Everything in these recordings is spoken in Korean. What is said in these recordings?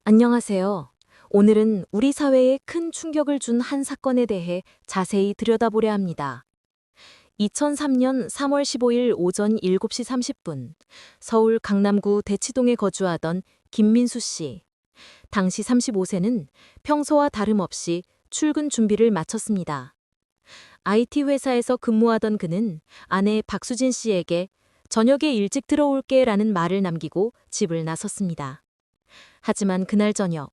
안녕하세요. 오늘은 우리 사회에 큰 충격을 준 한 사건에 대해 자세히 들여다보려 합니다. 2003년 3월 15일 오전 7시 30분, 서울 강남구 대치동에 거주하던 김민수 씨. 당시 35세는 평소와 다름없이 출근 준비를 마쳤습니다. IT 회사에서 근무하던 그는 아내 박수진 씨에게 저녁에 일찍 들어올게 라는 말을 남기고 집을 나섰습니다. 하지만 그날 저녁,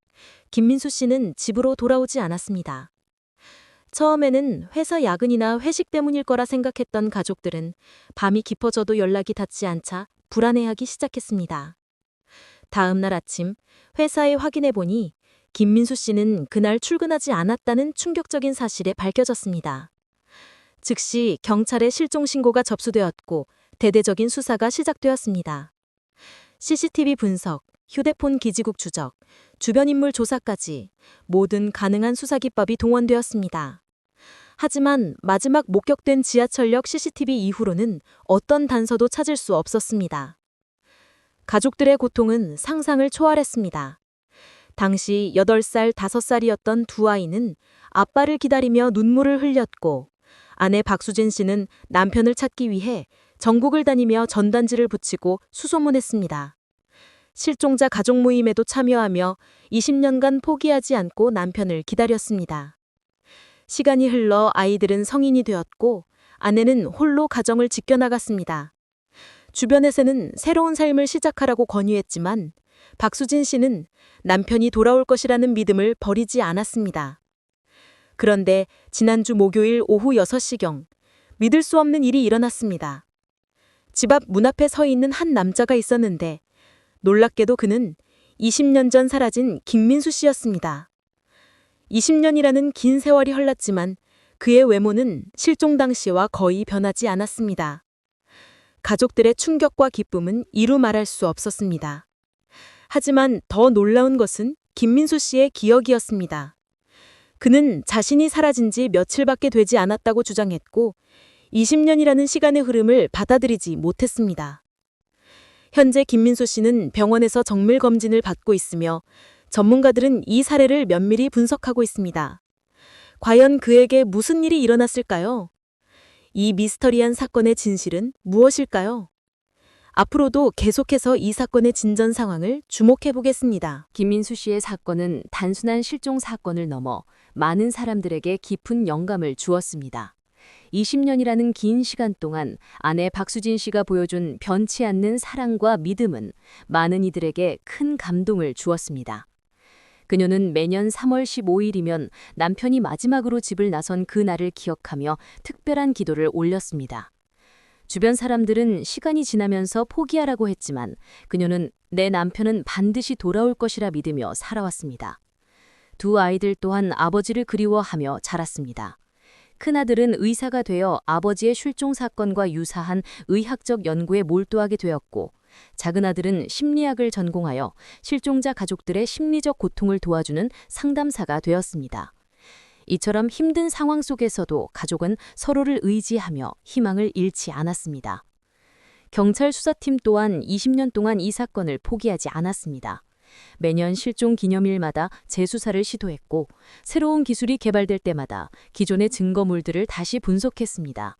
김민수 씨는 집으로 돌아오지 않았습니다. 처음에는 회사 야근이나 회식 때문일 거라 생각했던 가족들은 밤이 깊어져도 연락이 닿지 않자 불안해하기 시작했습니다. 다음 날 아침, 회사에 확인해 보니 김민수 씨는 그날 출근하지 않았다는 충격적인 사실에 밝혀졌습니다. 즉시 경찰에 실종 신고가 접수되었고 대대적인 수사가 시작되었습니다. CCTV 분석, 휴대폰 기지국 추적, 주변 인물 조사까지 모든 가능한 수사 기법이 동원되었습니다. 하지만 마지막 목격된 지하철역 CCTV 이후로는 어떤 단서도 찾을 수 없었습니다. 가족들의 고통은 상상을 초월했습니다. 당시 8살, 5살이었던 두 아이는 아빠를 기다리며 눈물을 흘렸고 아내 박수진 씨는 남편을 찾기 위해 전국을 다니며 전단지를 붙이고 수소문했습니다. 실종자 가족 모임에도 참여하며 20년간 포기하지 않고 남편을 기다렸습니다. 시간이 흘러 아이들은 성인이 되었고 아내는 홀로 가정을 지켜나갔습니다. 주변에서는 새로운 삶을 시작하라고 권유했지만 박수진 씨는 남편이 돌아올 것이라는 믿음을 버리지 않았습니다. 그런데 지난주 목요일 오후 6시경 믿을 수 없는 일이 일어났습니다. 집 앞 문 앞에 서 있는 한 남자가 있었는데 놀랍게도 그는 20년 전 사라진 김민수 씨였습니다. 20년이라는 긴 세월이 흘렀지만 그의 외모는 실종 당시와 거의 변하지 않았습니다. 가족들의 충격과 기쁨은 이루 말할 수 없었습니다. 하지만 더 놀라운 것은 김민수 씨의 기억이었습니다. 그는 자신이 사라진 지 며칠밖에 되지 않았다고 주장했고 20년이라는 시간의 흐름을 받아들이지 못했습니다. 현재 김민수 씨는 병원에서 정밀 검진을 받고 있으며 전문가들은 이 사례를 면밀히 분석하고 있습니다. 과연 그에게 무슨 일이 일어났을까요? 이 미스터리한 사건의 진실은 무엇일까요? 앞으로도 계속해서 이 사건의 진전 상황을 주목해 보겠습니다. 김민수 씨의 사건은 단순한 실종 사건을 넘어 많은 사람들에게 깊은 영감을 주었습니다. 20년이라는 긴 시간 동안 아내 박수진 씨가 보여준 변치 않는 사랑과 믿음은 많은 이들에게 큰 감동을 주었습니다. 그녀는 매년 3월 15일이면 남편이 마지막으로 집을 나선 그 날을 기억하며 특별한 기도를 올렸습니다. 주변 사람들은 시간이 지나면서 포기하라고 했지만 그녀는 내 남편은 반드시 돌아올 것이라 믿으며 살아왔습니다. 두 아이들 또한 아버지를 그리워하며 자랐습니다. 큰아들은 의사가 되어 아버지의 실종 사건과 유사한 의학적 연구에 몰두하게 되었고 작은아들은 심리학을 전공하여 실종자 가족들의 심리적 고통을 도와주는 상담사가 되었습니다. 이처럼 힘든 상황 속에서도 가족은 서로를 의지하며 희망을 잃지 않았습니다. 경찰 수사팀 또한 20년 동안 이 사건을 포기하지 않았습니다. 매년 실종 기념일마다 재수사를 시도했고 새로운 기술이 개발될 때마다 기존의 증거물들을 다시 분석했습니다.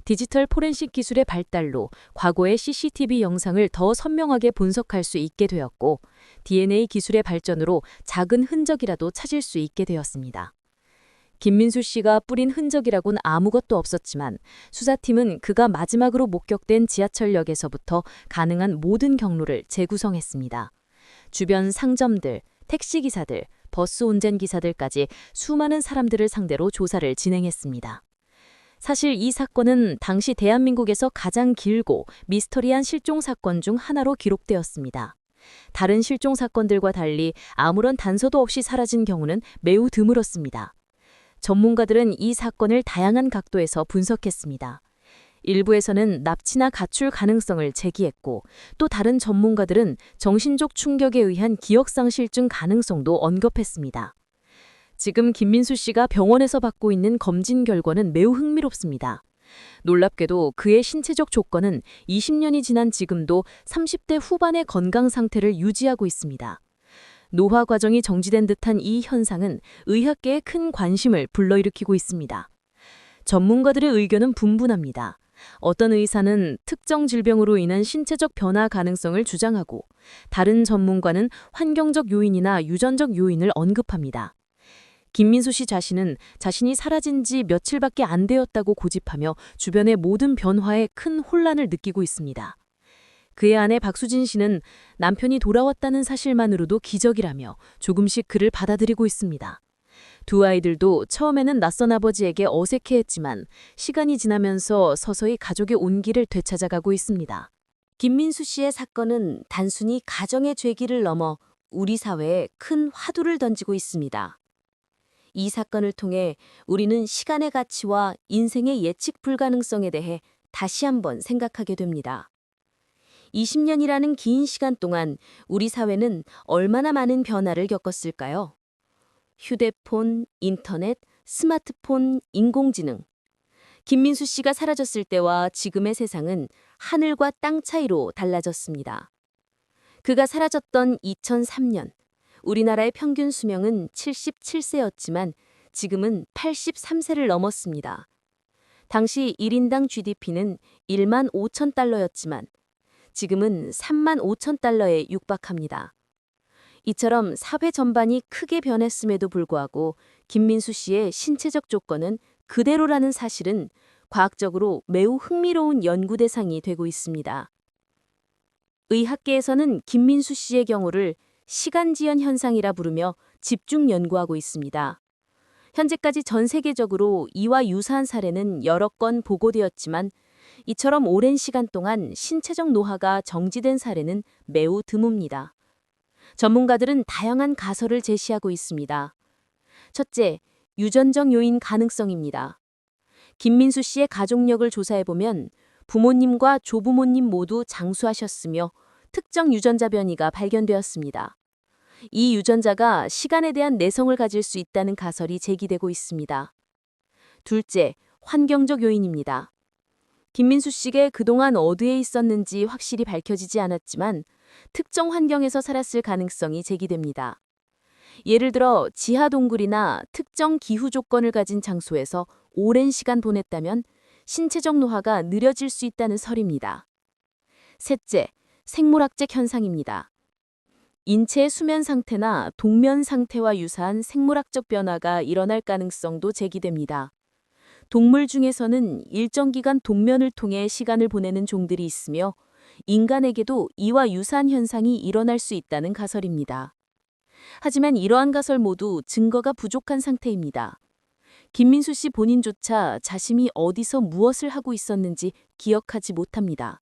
디지털 포렌식 기술의 발달로 과거의 CCTV 영상을 더 선명하게 분석할 수 있게 되었고 DNA 기술의 발전으로 작은 흔적이라도 찾을 수 있게 되었습니다. 김민수 씨가 뿌린 흔적이라곤 아무것도 없었지만 수사팀은 그가 마지막으로 목격된 지하철역에서부터 가능한 모든 경로를 재구성했습니다. 주변 상점들, 택시기사들, 버스 운전기사들까지 수많은 사람들을 상대로 조사를 진행했습니다. 사실 이 사건은 당시 대한민국에서 가장 길고 미스터리한 실종 사건 중 하나로 기록되었습니다. 다른 실종 사건들과 달리 아무런 단서도 없이 사라진 경우는 매우 드물었습니다. 전문가들은 이 사건을 다양한 각도에서 분석했습니다. 일부에서는 납치나 가출 가능성을 제기했고 또 다른 전문가들은 정신적 충격에 의한 기억상실증 가능성도 언급했습니다. 지금 김민수 씨가 병원에서 받고 있는 검진 결과는 매우 흥미롭습니다. 놀랍게도 그의 신체적 조건은 20년이 지난 지금도 30대 후반의 건강 상태를 유지하고 있습니다. 노화 과정이 정지된 듯한 이 현상은 의학계에 큰 관심을 불러일으키고 있습니다. 전문가들의 의견은 분분합니다. 어떤 의사는 특정 질병으로 인한 신체적 변화 가능성을 주장하고, 다른 전문가는 환경적 요인이나 유전적 요인을 언급합니다. 김민수 씨 자신은 자신이 사라진 지 며칠밖에 안 되었다고 고집하며 주변의 모든 변화에 큰 혼란을 느끼고 있습니다. 그의 아내 박수진 씨는 남편이 돌아왔다는 사실만으로도 기적이라며 조금씩 그를 받아들이고 있습니다. 두 아이들도 처음에는 낯선 아버지에게 어색해했지만 시간이 지나면서 서서히 가족의 온기를 되찾아가고 있습니다. 김민수 씨의 사건은 단순히 가정의 죄기를 넘어 우리 사회에 큰 화두를 던지고 있습니다. 이 사건을 통해 우리는 시간의 가치와 인생의 예측 불가능성에 대해 다시 한번 생각하게 됩니다. 20년이라는 긴 시간 동안 우리 사회는 얼마나 많은 변화를 겪었을까요? 휴대폰, 인터넷, 스마트폰, 인공지능. 김민수 씨가 사라졌을 때와 지금의 세상은 하늘과 땅 차이로 달라졌습니다. 그가 사라졌던 2003년, 우리나라의 평균 수명은 77세였지만 지금은 83세를 넘었습니다. 당시 1인당 GDP는 1만 5천 달러였지만 지금은 3만 5천 달러에 육박합니다. 이처럼 사회 전반이 크게 변했음에도 불구하고 김민수 씨의 신체적 조건은 그대로라는 사실은 과학적으로 매우 흥미로운 연구 대상이 되고 있습니다. 의학계에서는 김민수 씨의 경우를 시간지연 현상이라 부르며 집중 연구하고 있습니다. 현재까지 전 세계적으로 이와 유사한 사례는 여러 건 보고되었지만 이처럼 오랜 시간 동안 신체적 노화가 정지된 사례는 매우 드뭅니다. 전문가들은 다양한 가설을 제시하고 있습니다. 첫째, 유전적 요인 가능성입니다. 김민수 씨의 가족력을 조사해보면 부모님과 조부모님 모두 장수하셨으며 특정 유전자 변이가 발견되었습니다. 이 유전자가 시간에 대한 내성을 가질 수 있다는 가설이 제기되고 있습니다. 둘째, 환경적 요인입니다. 김민수 씨가 그동안 어디에 있었는지 확실히 밝혀지지 않았지만 특정 환경에서 살았을 가능성이 제기됩니다. 예를 들어 지하 동굴이나 특정 기후 조건을 가진 장소에서 오랜 시간 보냈다면 신체적 노화가 느려질 수 있다는 설입니다. 셋째, 생물학적 현상입니다. 인체의 수면 상태나 동면 상태와 유사한 생물학적 변화가 일어날 가능성도 제기됩니다. 동물 중에서는 일정 기간 동면을 통해 시간을 보내는 종들이 있으며 인간에게도 이와 유사한 현상이 일어날 수 있다는 가설입니다. 하지만 이러한 가설 모두 증거가 부족한 상태입니다. 김민수 씨 본인조차 자신이 어디서 무엇을 하고 있었는지 기억하지 못합니다.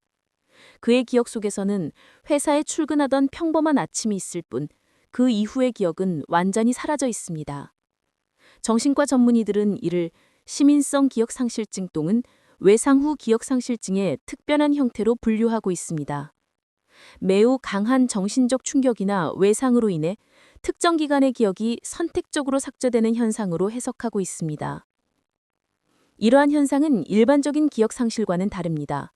그의 기억 속에서는 회사에 출근하던 평범한 아침이 있을 뿐 그 이후의 기억은 완전히 사라져 있습니다. 정신과 전문의들은 이를 시민성 기억상실증 또는 외상 후 기억상실증의 특별한 형태로 분류하고 있습니다. 매우 강한 정신적 충격이나 외상으로 인해 특정 기간의 기억이 선택적으로 삭제되는 현상으로 해석하고 있습니다. 이러한 현상은 일반적인 기억상실과는 다릅니다.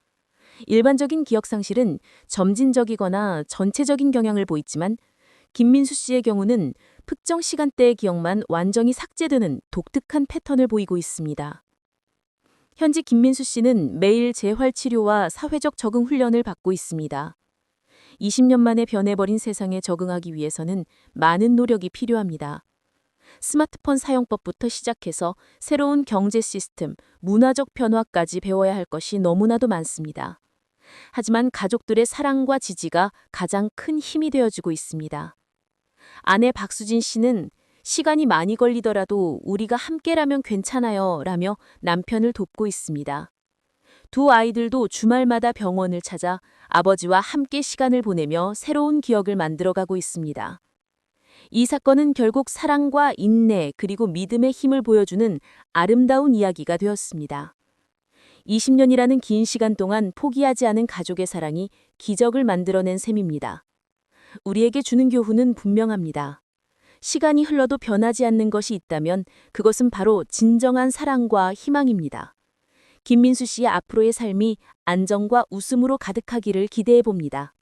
일반적인 기억상실은 점진적이거나 전체적인 경향을 보이지만 김민수 씨의 경우는 특정 시간대의 기억만 완전히 삭제되는 독특한 패턴을 보이고 있습니다. 현재 김민수 씨는 매일 재활치료와 사회적 적응 훈련을 받고 있습니다. 20년 만에 변해버린 세상에 적응하기 위해서는 많은 노력이 필요합니다. 스마트폰 사용법부터 시작해서 새로운 경제 시스템, 문화적 변화까지 배워야 할 것이 너무나도 많습니다. 하지만 가족들의 사랑과 지지가 가장 큰 힘이 되어주고 있습니다. 아내 박수진 씨는 시간이 많이 걸리더라도 우리가 함께라면 괜찮아요 라며 남편을 돕고 있습니다. 두 아이들도 주말마다 병원을 찾아 아버지와 함께 시간을 보내며 새로운 기억을 만들어가고 있습니다. 이 사건은 결국 사랑과 인내 그리고 믿음의 힘을 보여주는 아름다운 이야기가 되었습니다. 20년이라는 긴 시간 동안 포기하지 않은 가족의 사랑이 기적을 만들어낸 셈입니다. 우리에게 주는 교훈은 분명합니다. 시간이 흘러도 변하지 않는 것이 있다면 그것은 바로 진정한 사랑과 희망입니다. 김민수 씨의 앞으로의 삶이 안정과 웃음으로 가득하기를 기대해 봅니다.